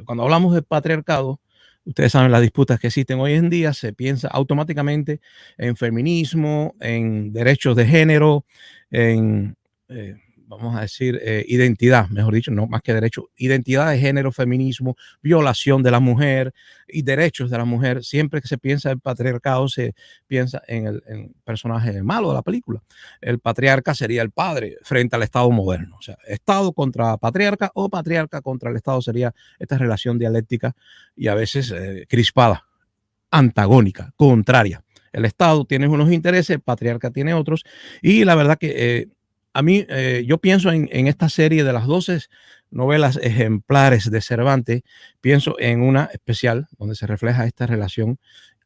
cuando hablamos de patriarcado, ustedes saben las disputas que existen hoy en día, se piensa automáticamente en feminismo, en derechos de género, en, vamos a decir, identidad, mejor dicho, no más que derecho, identidad de género, feminismo, violación de la mujer y derechos de la mujer. Siempre que se piensa en patriarcado, se piensa en el personaje malo de la película. El patriarca sería el padre frente al Estado moderno. O sea, Estado contra patriarca o patriarca contra el Estado sería esta relación dialéctica y a veces crispada, antagónica, contraria. El Estado tiene unos intereses, el patriarca tiene otros, y la verdad que a mí, yo pienso en esta serie de las 12 novelas ejemplares de Cervantes, pienso en una especial donde se refleja esta relación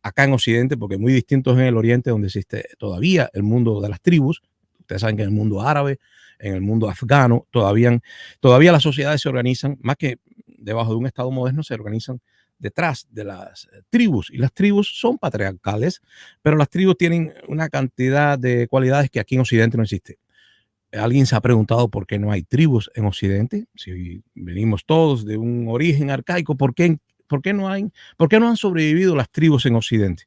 acá en Occidente, porque muy distinto es en el Oriente, donde existe todavía el mundo de las tribus. Ustedes saben que en el mundo árabe, en el mundo afgano, todavía las sociedades se organizan, más que debajo de un Estado moderno, se organizan detrás de las tribus, y las tribus son patriarcales, pero las tribus tienen una cantidad de cualidades que aquí en Occidente no existe. ¿Alguien se ha preguntado por qué no hay tribus en Occidente? Si venimos todos de un origen arcaico, ¿por qué no han sobrevivido las tribus en Occidente?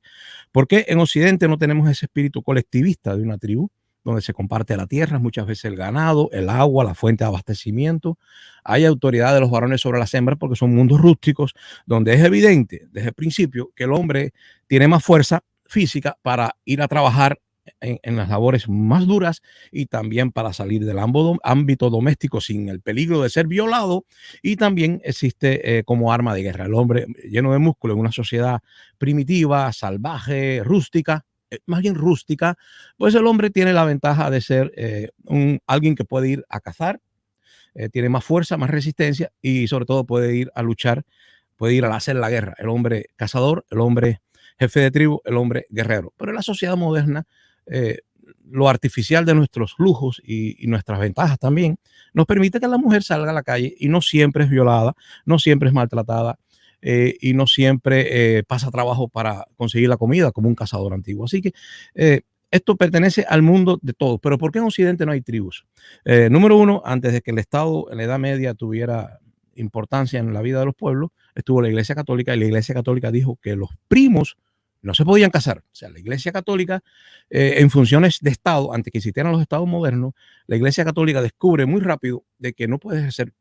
¿Por qué en Occidente no tenemos ese espíritu colectivista de una tribu, donde se comparte la tierra, muchas veces el ganado, el agua, la fuente de abastecimiento? Hay autoridad de los varones sobre las hembras porque son mundos rústicos, donde es evidente desde el principio que el hombre tiene más fuerza física para ir a trabajar en las labores más duras y también para salir del ámbito doméstico sin el peligro de ser violado, y también existe como arma de guerra. El hombre lleno de músculo en una sociedad primitiva, salvaje, rústica, más bien rústica, pues el hombre tiene la ventaja de ser alguien que puede ir a cazar, tiene más fuerza, más resistencia y sobre todo puede ir a luchar, puede ir a hacer la guerra. El hombre cazador, el hombre jefe de tribu, el hombre guerrero. Pero en la sociedad moderna, eh, lo artificial de nuestros lujos y nuestras ventajas también nos permite que la mujer salga a la calle y no siempre es violada, no siempre es maltratada, y no siempre pasa trabajo para conseguir la comida como un cazador antiguo. Así que esto pertenece al mundo de todos. Pero ¿por qué en Occidente no hay tribus? Número uno, antes de que el Estado en la Edad Media tuviera importancia en la vida de los pueblos, estuvo la Iglesia Católica, y la Iglesia Católica dijo que los primos no se podían casar. O sea, la Iglesia Católica, en funciones de Estado, antes que existieran los estados modernos, la Iglesia Católica descubre muy rápido de que no puede ejercer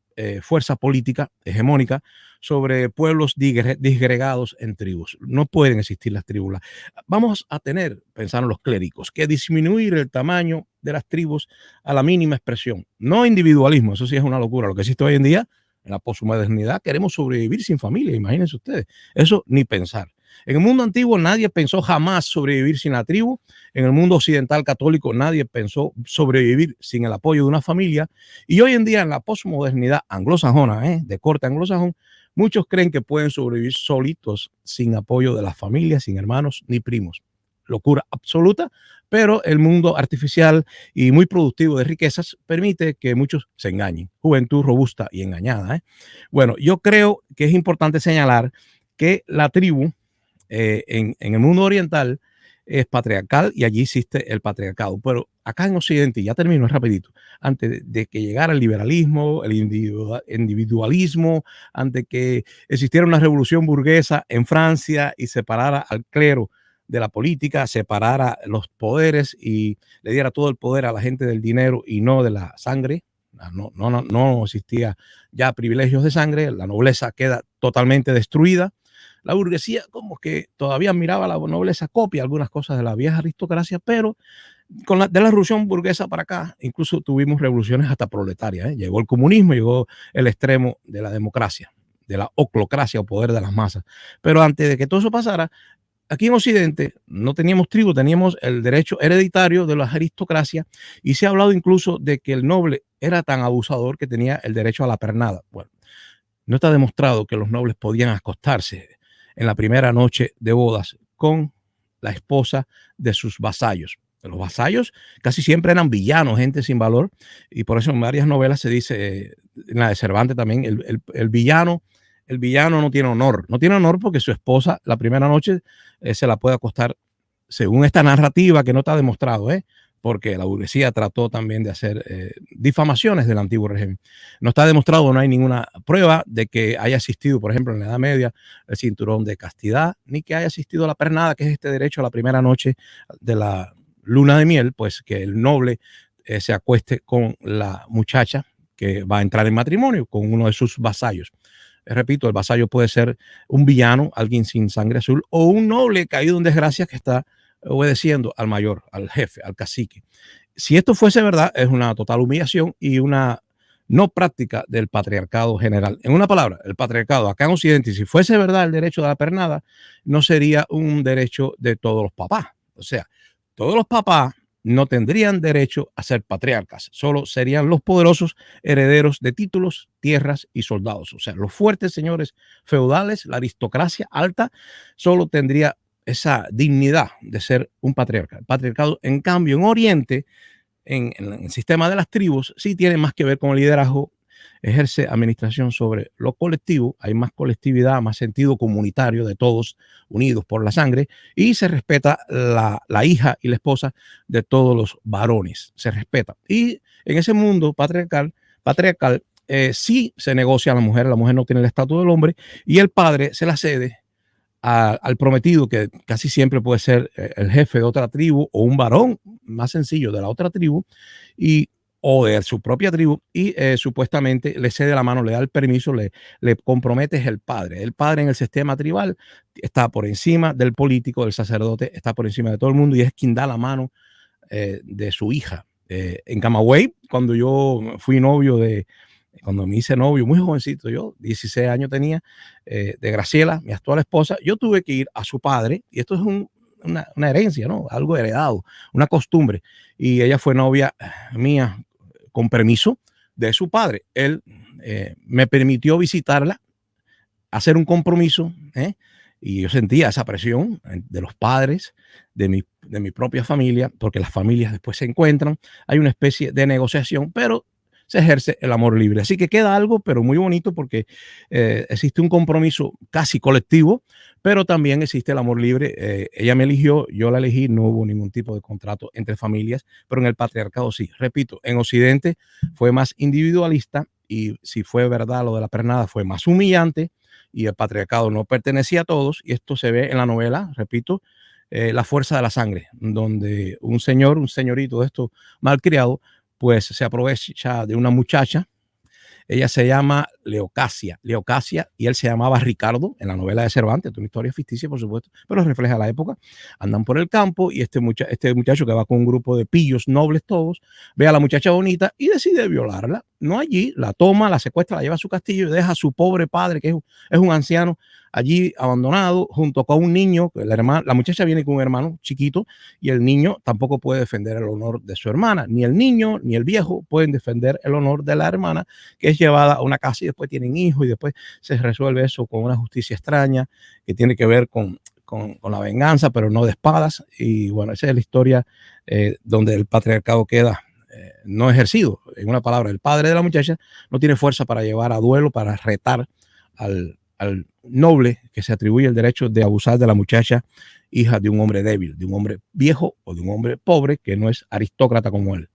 fuerza política hegemónica sobre pueblos disgregados en tribus. No pueden existir las tribus. Vamos a tener, pensaron los clérigos, que disminuir el tamaño de las tribus a la mínima expresión. No individualismo, eso sí es una locura. Lo que existe hoy en día, en la posmodernidad, queremos sobrevivir sin familia, imagínense ustedes. Eso ni pensar. En el mundo antiguo nadie pensó jamás sobrevivir sin la tribu. En el mundo occidental católico nadie pensó sobrevivir sin el apoyo de una familia. Y hoy en día en la posmodernidad anglosajona, de corte anglosajón, muchos creen que pueden sobrevivir solitos sin apoyo de las familias, sin hermanos ni primos. Locura absoluta, pero el mundo artificial y muy productivo de riquezas permite que muchos se engañen. Juventud robusta y engañada. Bueno, yo creo que es importante señalar que la tribu en el mundo oriental es patriarcal y allí existe el patriarcado. Pero acá en Occidente, y ya termino rapidito, antes de que llegara el liberalismo, el individualismo, antes que existiera una revolución burguesa en Francia y separara al clero de la política, separara los poderes y le diera todo el poder a la gente del dinero y no de la sangre. No existía ya privilegios de sangre, la nobleza queda totalmente destruida. La burguesía como que todavía miraba a la nobleza, copia algunas cosas de la vieja aristocracia, pero de la revolución burguesa para acá, incluso tuvimos revoluciones hasta proletarias. Llegó el comunismo, llegó el extremo de la democracia, de la oclocracia o poder de las masas. Pero antes de que todo eso pasara, aquí en Occidente no teníamos tribu, teníamos el derecho hereditario de las aristocracias, y se ha hablado incluso de que el noble era tan abusador que tenía el derecho a la pernada. Bueno, no está demostrado que los nobles podían acostarse en la primera noche de bodas con la esposa de sus vasallos. Los vasallos casi siempre eran villanos, gente sin valor, y por eso en varias novelas se dice, en la de Cervantes también, el villano no tiene honor. No tiene honor porque su esposa la primera noche se la puede acostar, según esta narrativa que no está demostrado, porque la burguesía trató también de hacer difamaciones del antiguo régimen. No está demostrado, no hay ninguna prueba de que haya existido, por ejemplo, en la Edad Media, el cinturón de castidad, ni que haya existido la pernada, que es este derecho a la primera noche de la luna de miel, pues que el noble se acueste con la muchacha que va a entrar en matrimonio, con uno de sus vasallos. Repito, el vasallo puede ser un villano, alguien sin sangre azul, o un noble caído en desgracia que está obedeciendo al mayor, al jefe, al cacique. Si esto fuese verdad, es una total humillación y una no práctica del patriarcado general. En una palabra, el patriarcado acá en Occidente, si fuese verdad el derecho de la pernada, no sería un derecho de todos los papás. O sea, todos los papás no tendrían derecho a ser patriarcas, solo serían los poderosos herederos de títulos, tierras y soldados. O sea, los fuertes señores feudales, la aristocracia alta, solo tendría esa dignidad de ser un patriarca. El patriarcado, en cambio, en Oriente, en el sistema de las tribus, sí tiene más que ver con el liderazgo, ejerce administración sobre lo colectivo, hay más colectividad, más sentido comunitario de todos unidos por la sangre y se respeta la hija y la esposa de todos los varones, se respeta. Y en ese mundo patriarcal sí se negocia a la mujer no tiene el estatus del hombre y el padre se la cede al prometido, que casi siempre puede ser el jefe de otra tribu o un varón más sencillo de la otra tribu y o de su propia tribu y supuestamente le cede la mano, le da el permiso, le compromete es el padre. El padre en el sistema tribal está por encima del político, del sacerdote, está por encima de todo el mundo y es quien da la mano de su hija. En Camagüey, cuando yo fui novio cuando me hice novio, muy jovencito, yo 16 años tenía, de Graciela, mi actual esposa, yo tuve que ir a su padre, y esto es una herencia, ¿no? Algo heredado, una costumbre, y ella fue novia mía con permiso de su padre. Él me permitió visitarla, hacer un compromiso, y yo sentía esa presión de los padres, de mi propia familia, porque las familias después se encuentran, hay una especie de negociación, pero se ejerce el amor libre. Así que queda algo, pero muy bonito porque existe un compromiso casi colectivo, pero también existe el amor libre. Ella me eligió, yo la elegí, no hubo ningún tipo de contrato entre familias, pero en el patriarcado sí. Repito, en Occidente fue más individualista y si fue verdad lo de la pernada fue más humillante y el patriarcado no pertenecía a todos y esto se ve en la novela, repito, La fuerza de la sangre, donde un señor, un señorito de esto malcriado, pues se aprovecha de una muchacha. Ella se llama Leocasia, y él se llamaba Ricardo en la novela de Cervantes, una historia ficticia, por supuesto, pero refleja la época. Andan por el campo y este muchacho que va con un grupo de pillos nobles todos, ve a la muchacha bonita y decide violarla. No allí, la toma, la secuestra, la lleva a su castillo y deja a su pobre padre, que es un anciano, allí abandonado, junto con un niño. La muchacha viene con un hermano chiquito y el niño tampoco puede defender el honor de su hermana. Ni el niño ni el viejo pueden defender el honor de la hermana, que es llevada a una casa y después tienen hijos y después se resuelve eso con una justicia extraña que tiene que ver con la venganza, pero no de espadas. Y bueno, esa es la historia donde el patriarcado queda no ejercido. En una palabra, el padre de la muchacha no tiene fuerza para llevar a duelo, para retar al noble que se atribuye el derecho de abusar de la muchacha, hija de un hombre débil, de un hombre viejo o de un hombre pobre que no es aristócrata como él.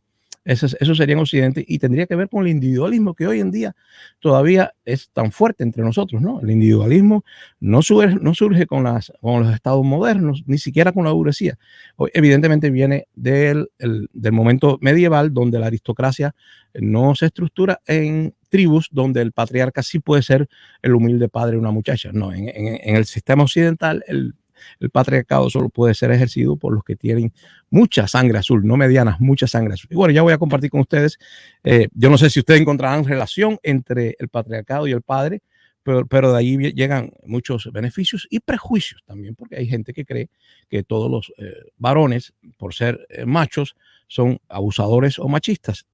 Eso sería en Occidente y tendría que ver con el individualismo que hoy en día todavía es tan fuerte entre nosotros, ¿no? El individualismo no surge con los estados modernos, ni siquiera con la burguesía. Evidentemente viene del momento medieval, donde la aristocracia no se estructura en tribus, donde el patriarca sí puede ser el humilde padre de una muchacha. No, en el sistema occidental, el patriarcado solo puede ser ejercido por los que tienen mucha sangre azul, no medianas, mucha sangre azul. Y bueno, ya voy a compartir con ustedes, yo no sé si ustedes encontrarán relación entre el patriarcado y el padre, pero de ahí llegan muchos beneficios y prejuicios también, porque hay gente que cree que todos los varones, por ser machos, son abusadores o machistas.